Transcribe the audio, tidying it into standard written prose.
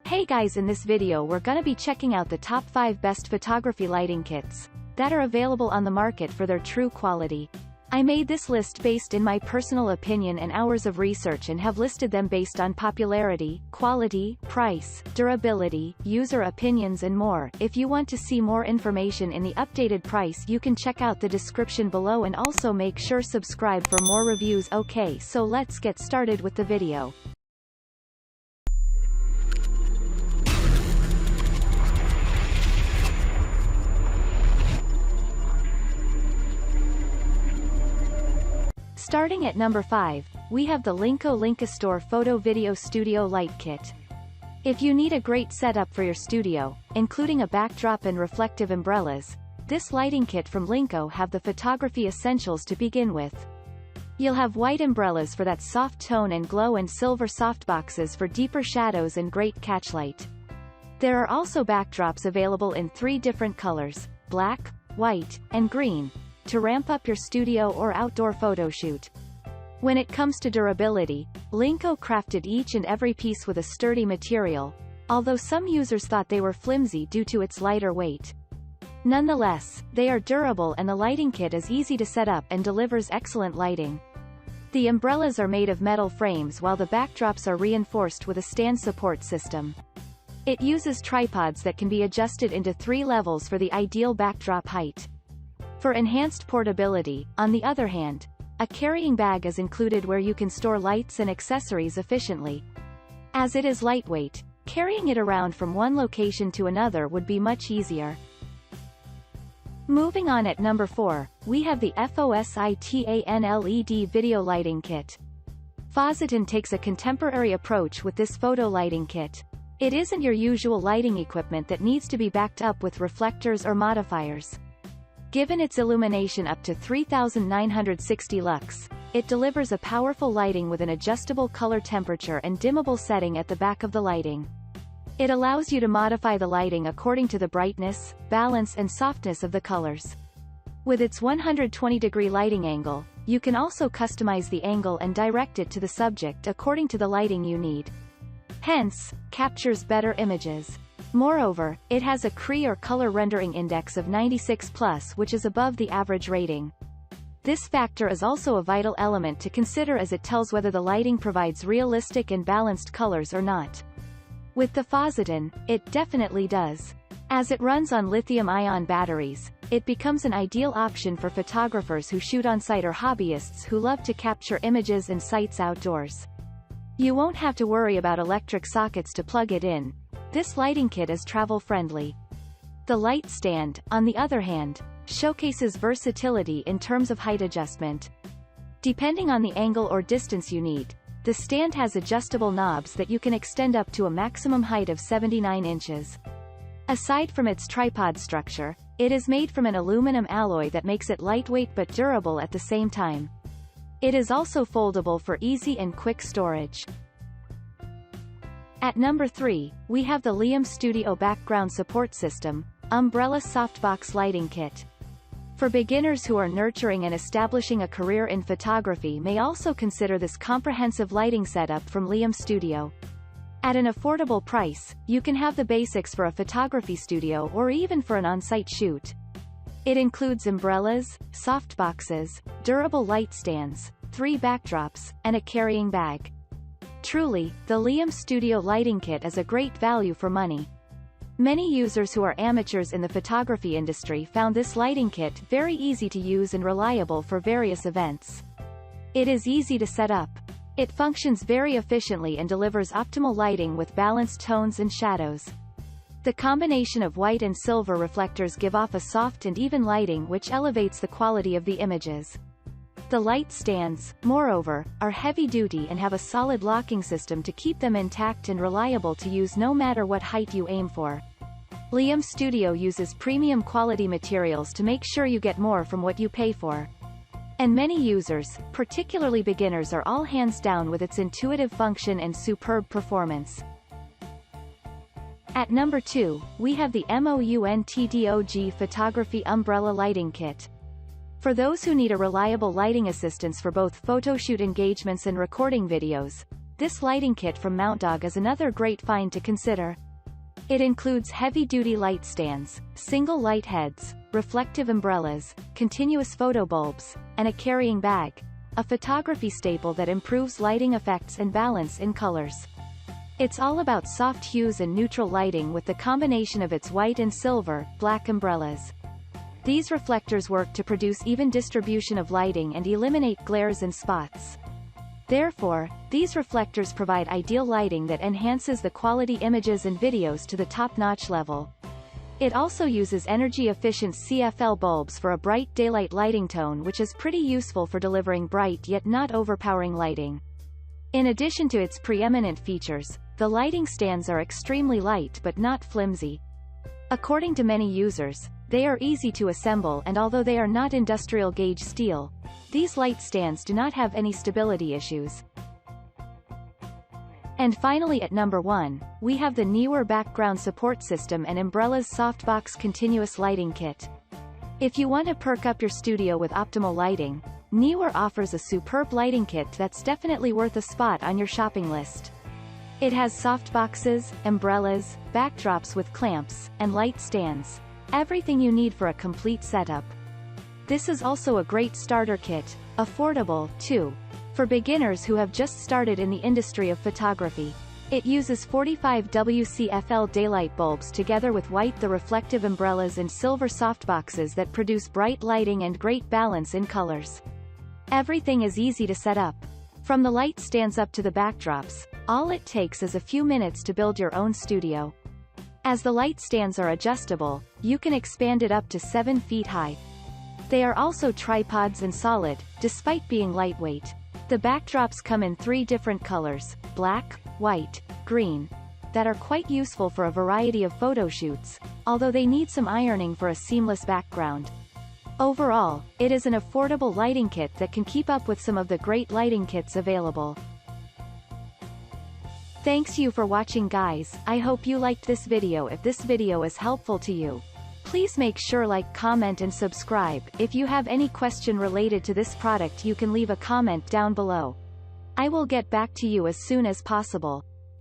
Hey guys, in this video we're gonna be checking out the top 5 best photography lighting kits that are available on the market for their true quality. I made this list based in my personal opinion and hours of research and have listed them based on popularity, quality, price, durability, user opinions and more. If you want to see more information in the updated price, you can check out the description below and also make sure subscribe for more reviews. Okay, so let's get started with the video. Starting at number 5, we have the Lincostore Photo Video Studio Light Kit. If you need a great setup for your studio, including a backdrop and reflective umbrellas, this lighting kit from Linko have the photography essentials to begin with. You'll have white umbrellas for that soft tone and glow and silver softboxes for deeper shadows and great catchlight. There are also backdrops available in 3 different colors, black, white, and green, to ramp up your studio or outdoor photo shoot. When it comes to durability, Linko crafted each and every piece with a sturdy material, although some users thought they were flimsy due to its lighter weight. Nonetheless, they are durable and the lighting kit is easy to set up and delivers excellent lighting. The umbrellas are made of metal frames while the backdrops are reinforced with a stand support system. It uses tripods that can be adjusted into 3 levels for the ideal backdrop height. For enhanced portability, on the other hand, a carrying bag is included where you can store lights and accessories efficiently. As it is lightweight, carrying it around from one location to another would be much easier. Moving on, at number 4, we have the FOSITAN LED Video Lighting Kit. FOSITAN takes a contemporary approach with this photo lighting kit. It isn't your usual lighting equipment that needs to be backed up with reflectors or modifiers. Given its illumination up to 3960 lux, it delivers a powerful lighting with an adjustable color temperature and dimmable setting at the back of the lighting. It allows you to modify the lighting according to the brightness, balance and softness of the colors. With its 120-degree lighting angle, you can also customize the angle and direct it to the subject according to the lighting you need. Hence, captures better images. Moreover, it has a CRI or color rendering index of 96+, which is above the average rating. This factor is also a vital element to consider as it tells whether the lighting provides realistic and balanced colors or not. With the FOSITAN, it definitely does. As it runs on lithium-ion batteries, it becomes an ideal option for photographers who shoot on-site or hobbyists who love to capture images and sights outdoors. You won't have to worry about electric sockets to plug it in. This lighting kit is travel-friendly. The light stand, on the other hand, showcases versatility in terms of height adjustment. Depending on the angle or distance you need, the stand has adjustable knobs that you can extend up to a maximum height of 79 inches. Aside from its tripod structure, it is made from an aluminum alloy that makes it lightweight but durable at the same time. It is also foldable for easy and quick storage. At number 3, we have the Liam Studio Background Support System, Umbrella Softbox Lighting Kit. For beginners who are nurturing and establishing a career in photography may also consider this comprehensive lighting setup from Liam Studio. At an affordable price, you can have the basics for a photography studio or even for an on-site shoot. It includes umbrellas, softboxes, durable light stands, 3 backdrops, and a carrying bag. Truly, the Liam Studio Lighting Kit is a great value for money. Many users who are amateurs in the photography industry found this lighting kit very easy to use and reliable for various events. It is easy to set up. It functions very efficiently and delivers optimal lighting with balanced tones and shadows. The combination of white and silver reflectors give off a soft and even lighting which elevates the quality of the images. The light stands, moreover, are heavy-duty and have a solid locking system to keep them intact and reliable to use no matter what height you aim for. Liam Studio uses premium quality materials to make sure you get more from what you pay for. And many users, particularly beginners, are all hands down with its intuitive function and superb performance. At number 2, we have the mountdog Photography Umbrella Lighting Kit. For those who need a reliable lighting assistance for both photoshoot engagements and recording videos, this lighting kit from mountdog is another great find to consider. It includes heavy-duty light stands, single light heads, reflective umbrellas, continuous photo bulbs, and a carrying bag, a photography staple that improves lighting effects and balance in colors. It's all about soft hues and neutral lighting with the combination of its white and silver, black umbrellas. These reflectors work to produce even distribution of lighting and eliminate glares and spots. Therefore, these reflectors provide ideal lighting that enhances the quality images and videos to the top-notch level. It also uses energy-efficient CFL bulbs for a bright daylight lighting tone, which is pretty useful for delivering bright yet not overpowering lighting. In addition to its preeminent features, the lighting stands are extremely light but not flimsy. According to many users, they are easy to assemble, and although they are not industrial gauge steel, these light stands do not have any stability issues. And finally, at number 1, we have the Neewer Background Support System and Umbrella's Softbox Continuous Lighting Kit. If you want to perk up your studio with optimal lighting, Neewer offers a superb lighting kit that's definitely worth a spot on your shopping list. It has softboxes, umbrellas, backdrops with clamps, and light stands. Everything you need for a complete setup. This is also a great starter kit, affordable, too, for beginners who have just started in the industry of photography. It uses 45 WCFL daylight bulbs together with white the reflective umbrellas and silver softboxes that produce bright lighting and great balance in colors. Everything is easy to set up. From the light stands up to the backdrops, all it takes is a few minutes to build your own studio. As the light stands are adjustable, you can expand it up to 7 feet high. They are also tripods and solid, despite being lightweight. The backdrops come in 3 different colors, black, white, green, that are quite useful for a variety of photo shoots, although they need some ironing for a seamless background. Overall, it is an affordable lighting kit that can keep up with some of the great lighting kits available. Thanks you for watching, guys. I hope you liked this video. If this video is helpful to you, please make sure like, comment and subscribe. If you have any question related to this product, you can leave a comment down below. I will get back to you as soon as possible.